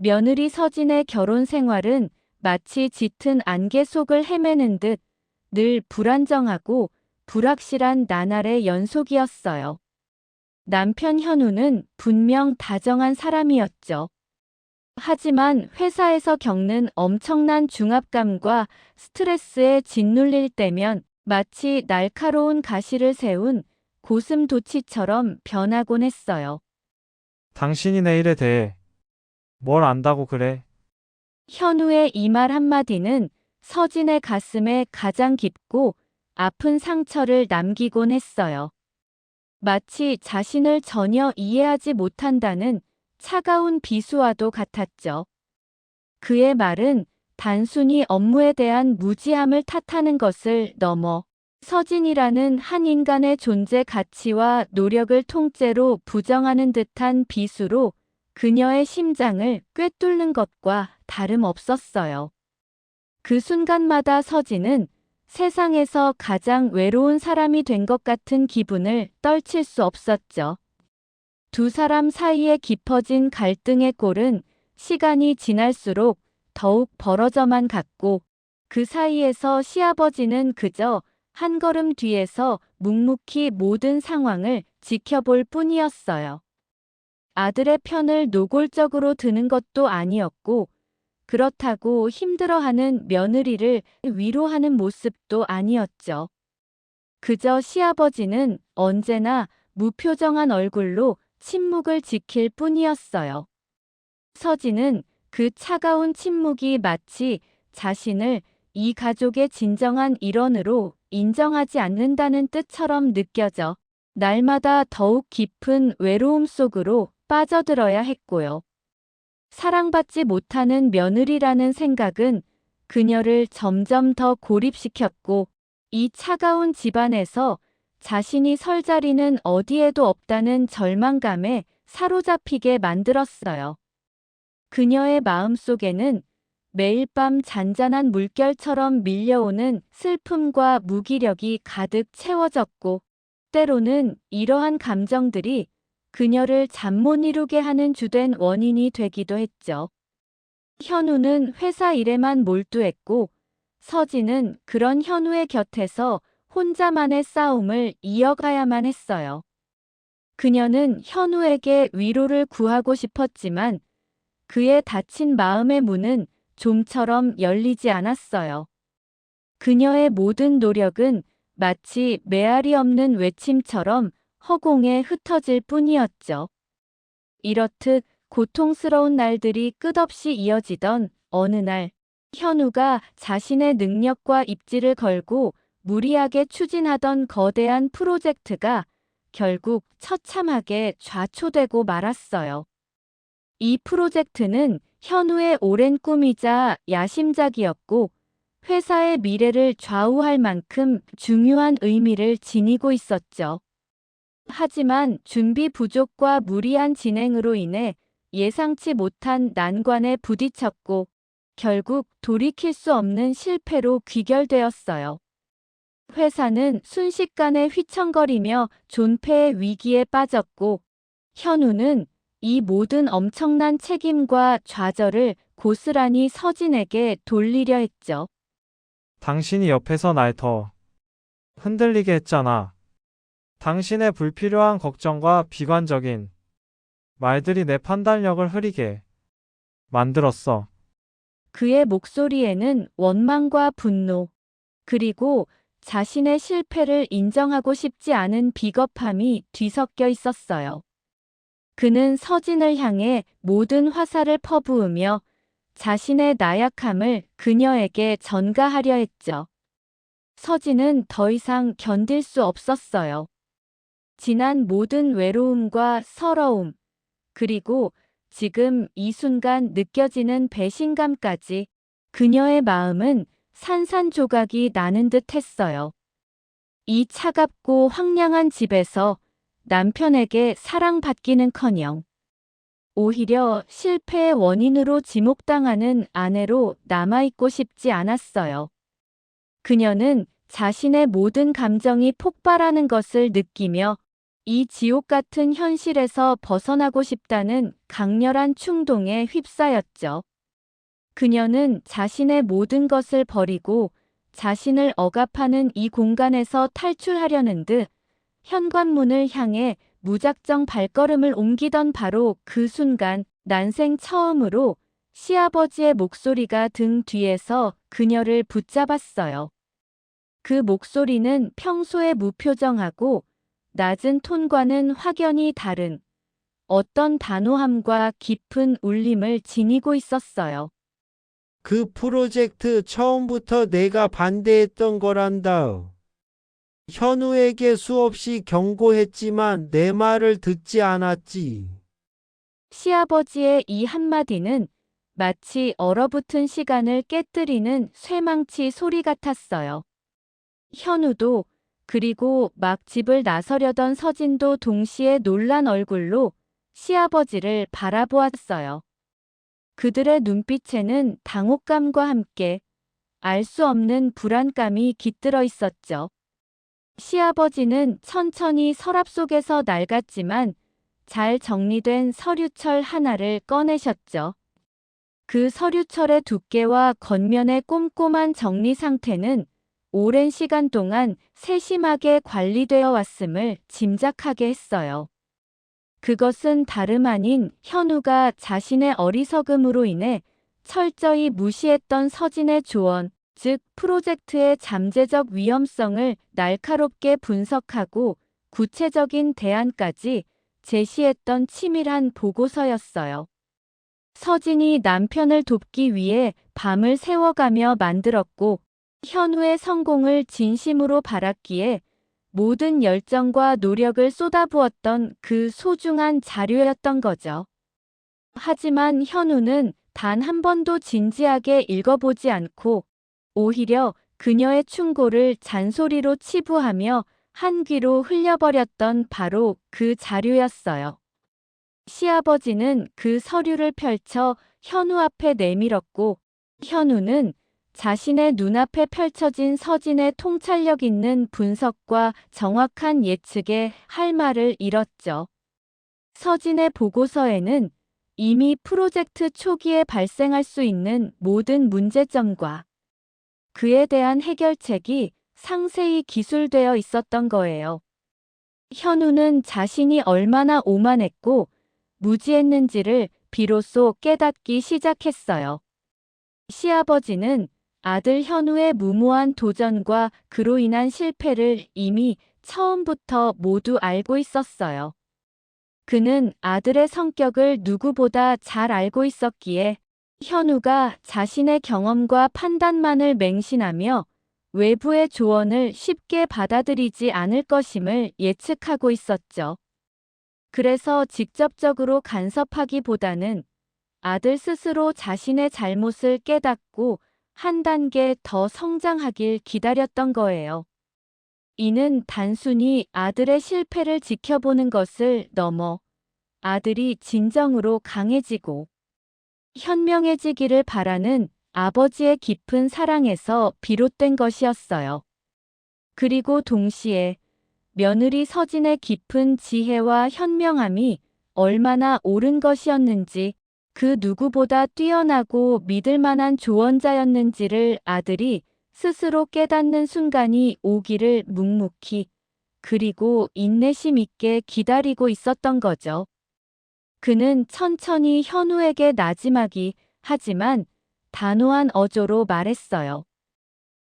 며느리 서진의 결혼 생활은 마치 짙은 안개 속을 헤매는 듯 늘 불안정하고 불확실한 나날의 연속이었어요. 남편 현우는 분명 다정한 사람이었죠. 하지만 회사에서 겪는 엄청난 중압감과 스트레스에 짓눌릴 때면 마치 날카로운 가시를 세운 고슴도치처럼 변하곤 했어요. 당신이 내 일에 대해 뭘 안다고 그래? 현우의 이 말 한마디는 서진의 가슴에 가장 깊고 아픈 상처를 남기곤 했어요. 마치 자신을 전혀 이해하지 못한다는 차가운 비수와도 같았죠. 그의 말은 단순히 업무에 대한 무지함을 탓하는 것을 넘어 서진이라는 한 인간의 존재 가치와 노력을 통째로 부정하는 듯한 비수로 그녀의 심장을 꿰뚫는 것과 다름없었어요. 그 순간마다 서진은 세상에서 가장 외로운 사람이 된 것 같은 기분을 떨칠 수 없었죠. 두 사람 사이에 깊어진 갈등의 골은 시간이 지날수록 더욱 벌어져만 갔고 그 사이에서 시아버지는 그저 한 걸음 뒤에서 묵묵히 모든 상황을 지켜볼 뿐이었어요. 아들의 편을 노골적으로 드는 것도 아니었고 그렇다고 힘들어하는 며느리를 위로하는 모습도 아니었죠. 그저 시아버지는 언제나 무표정한 얼굴로 침묵을 지킬 뿐이었어요. 서진은 그 차가운 침묵이 마치 자신을 이 가족의 진정한 일원으로 인정하지 않는다는 뜻처럼 느껴져 날마다 더욱 깊은 외로움 속으로 빠져들어야 했고요. 사랑받지 못하는 며느리라는 생각은 그녀를 점점 더 고립시켰고 이 차가운 집안에서 자신이 설 자리는 어디에도 없다는 절망감에 사로잡히게 만들었어요. 그녀의 마음속에는 매일 밤 잔잔한 물결처럼 밀려오는 슬픔과 무기력이 가득 채워졌고 때로는 이러한 감정들이 그녀를 잠 못 이루게 하는 주된 원인이 되기도 했죠. 현우는 회사 일에만 몰두했고 서진은 그런 현우의 곁에서 혼자만의 싸움을 이어가야만 했어요. 그녀는 현우에게 위로를 구하고 싶었지만 그의 닫힌 마음의 문은 좀처럼 열리지 않았어요. 그녀의 모든 노력은 마치 메아리 없는 외침처럼 허공에 흩어질 뿐이었죠. 이렇듯 고통스러운 날들이 끝없이 이어지던 어느 날, 현우가 자신의 능력과 입지를 걸고 무리하게 추진하던 거대한 프로젝트가 결국 처참하게 좌초되고 말았어요. 이 프로젝트는 현우의 오랜 꿈이자 야심작이었고 회사의 미래를 좌우할 만큼 중요한 의미를 지니고 있었죠. 하지만 준비 부족과 무리한 진행으로 인해 예상치 못한 난관에 부딪혔고 결국 돌이킬 수 없는 실패로 귀결되었어요. 회사는 순식간에 휘청거리며 존폐의 위기에 빠졌고 현우는 이 모든 엄청난 책임과 좌절을 고스란히 서진에게 돌리려 했죠. 당신이 옆에서 날 더 흔들리게 했잖아. 당신의 불필요한 걱정과 비관적인 말들이 내 판단력을 흐리게 만들었어. 그의 목소리에는 원망과 분노, 그리고 자신의 실패를 인정하고 싶지 않은 비겁함이 뒤섞여 있었어요. 그는 서진을 향해 모든 화살을 퍼부으며 자신의 나약함을 그녀에게 전가하려 했죠. 서진은 더 이상 견딜 수 없었어요. 지난 모든 외로움과 서러움, 그리고 지금 이 순간 느껴지는 배신감까지 그녀의 마음은 산산조각이 나는 듯 했어요. 이 차갑고 황량한 집에서 남편에게 사랑받기는커녕 오히려 실패의 원인으로 지목당하는 아내로 남아있고 싶지 않았어요. 그녀는 자신의 모든 감정이 폭발하는 것을 느끼며 이 지옥 같은 현실에서 벗어나고 싶다는 강렬한 충동에 휩싸였죠. 그녀는 자신의 모든 것을 버리고 자신을 억압하는 이 공간에서 탈출하려는 듯 현관문을 향해 무작정 발걸음을 옮기던 바로 그 순간 난생 처음으로 시아버지의 목소리가 등 뒤에서 그녀를 붙잡았어요. 그 목소리는 평소의 무표정하고 낮은 톤과는 확연히 다른 어떤 단호함과 깊은 울림을 지니고 있었어요. 그 프로젝트 처음부터 내가 반대했던 거란다. 현우에게 수없이 경고했지만 내 말을 듣지 않았지. 시아버지의 이 한마디는 마치 얼어붙은 시간을 깨뜨리는 쇠망치 소리 같았어요. 현우도 그리고 막 집을 나서려던 서진도 동시에 놀란 얼굴로 시아버지를 바라보았어요. 그들의 눈빛에는 당혹감과 함께 알 수 없는 불안감이 깃들어 있었죠. 시아버지는 천천히 서랍 속에서 낡았지만 잘 정리된 서류철 하나를 꺼내셨죠. 그 서류철의 두께와 겉면의 꼼꼼한 정리 상태는 오랜 시간 동안 세심하게 관리되어 왔음을 짐작하게 했어요. 그것은 다름 아닌 현우가 자신의 어리석음으로 인해 철저히 무시했던 서진의 조언, 즉 프로젝트의 잠재적 위험성을 날카롭게 분석하고 구체적인 대안까지 제시했던 치밀한 보고서였어요. 서진이 남편을 돕기 위해 밤을 새워가며 만들었고 현우의 성공을 진심으로 바랐기에 모든 열정과 노력을 쏟아부었던 그 소중한 자료였던 거죠. 하지만 현우는 단 한 번도 진지하게 읽어보지 않고 오히려 그녀의 충고를 잔소리로 치부하며 한 귀로 흘려버렸던 바로 그 자료였어요. 시아버지는 그 서류를 펼쳐 현우 앞에 내밀었고 현우는 자신의 눈앞에 펼쳐진 서진의 통찰력 있는 분석과 정확한 예측에 할 말을 잃었죠. 서진의 보고서에는 이미 프로젝트 초기에 발생할 수 있는 모든 문제점과 그에 대한 해결책이 상세히 기술되어 있었던 거예요. 현우는 자신이 얼마나 오만했고 무지했는지를 비로소 깨닫기 시작했어요. 시아버지는 아들 현우의 무모한 도전과 그로 인한 실패를 이미 처음부터 모두 알고 있었어요. 그는 아들의 성격을 누구보다 잘 알고 있었기에 현우가 자신의 경험과 판단만을 맹신하며 외부의 조언을 쉽게 받아들이지 않을 것임을 예측하고 있었죠. 그래서 직접적으로 간섭하기보다는 아들 스스로 자신의 잘못을 깨닫고 한 단계 더 성장하길 기다렸던 거예요. 이는 단순히 아들의 실패를 지켜보는 것을 넘어 아들이 진정으로 강해지고 현명해지기를 바라는 아버지의 깊은 사랑에서 비롯된 것이었어요. 그리고 동시에 며느리 서진의 깊은 지혜와 현명함이 얼마나 옳은 것이었는지 그 누구보다 뛰어나고 믿을 만한 조언자였는지를 아들이 스스로 깨닫는 순간이 오기를 묵묵히 그리고 인내심 있게 기다리고 있었던 거죠. 그는 천천히 현우에게 나지막이 하지만 단호한 어조로 말했어요.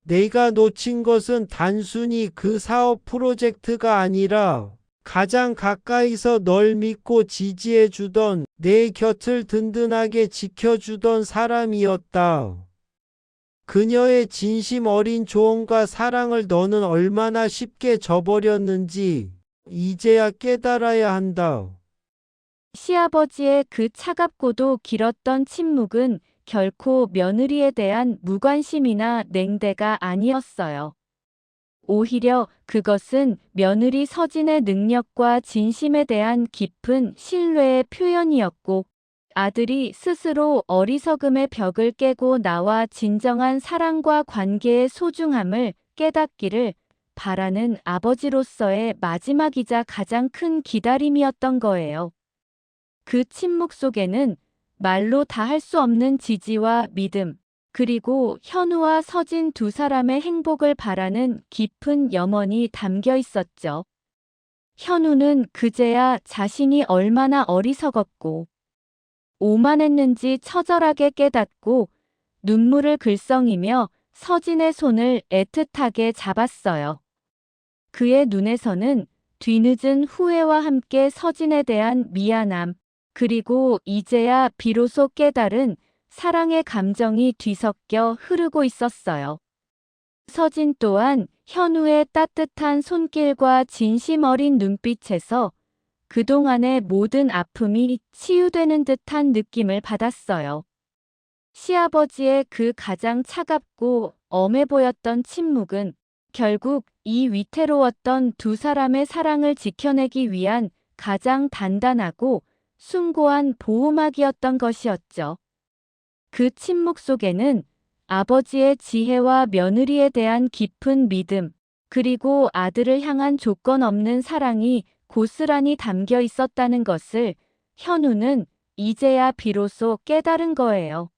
내가 놓친 것은 단순히 그 사업 프로젝트가 아니라 가장 가까이서 널 믿고 지지해주던 내 곁을 든든하게 지켜주던 사람이었다. 그녀의 진심 어린 조언과 사랑을 너는 얼마나 쉽게 저버렸는지 이제야 깨달아야 한다. 시아버지의 그 차갑고도 길었던 침묵은 결코 며느리에 대한 무관심이나 냉대가 아니었어요. 오히려 그것은 며느리 서진의 능력과 진심에 대한 깊은 신뢰의 표현이었고 아들이 스스로 어리석음의 벽을 깨고 나와 진정한 사랑과 관계의 소중함을 깨닫기를 바라는 아버지로서의 마지막이자 가장 큰 기다림이었던 거예요. 그 침묵 속에는 말로 다 할 수 없는 지지와 믿음, 그리고 현우와 서진 두 사람의 행복을 바라는 깊은 염원이 담겨 있었죠. 현우는 그제야 자신이 얼마나 어리석었고 오만했는지 처절하게 깨닫고 눈물을 글썽이며 서진의 손을 애틋하게 잡았어요. 그의 눈에서는 뒤늦은 후회와 함께 서진에 대한 미안함, 그리고 이제야 비로소 깨달은 사랑의 감정이 뒤섞여 흐르고 있었어요. 서진 또한 현우의 따뜻한 손길과 진심 어린 눈빛에서 그동안의 모든 아픔이 치유되는 듯한 느낌을 받았어요. 시아버지의 그 가장 차갑고 엄해 보였던 침묵은 결국 이 위태로웠던 두 사람의 사랑을 지켜내기 위한 가장 단단하고 숭고한 보호막이었던 것이었죠. 그 침묵 속에는 아버지의 지혜와 며느리에 대한 깊은 믿음, 그리고 아들을 향한 조건 없는 사랑이 고스란히 담겨 있었다는 것을 현우는 이제야 비로소 깨달은 거예요.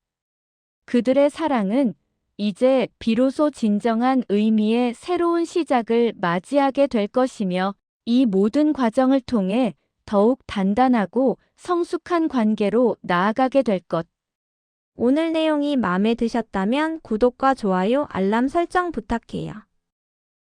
그들의 사랑은 이제 비로소 진정한 의미의 새로운 시작을 맞이하게 될 것이며 이 모든 과정을 통해 더욱 단단하고 성숙한 관계로 나아가게 될 것. 오늘 내용이 마음에 드셨다면 구독과 좋아요, 알람 설정 부탁해요.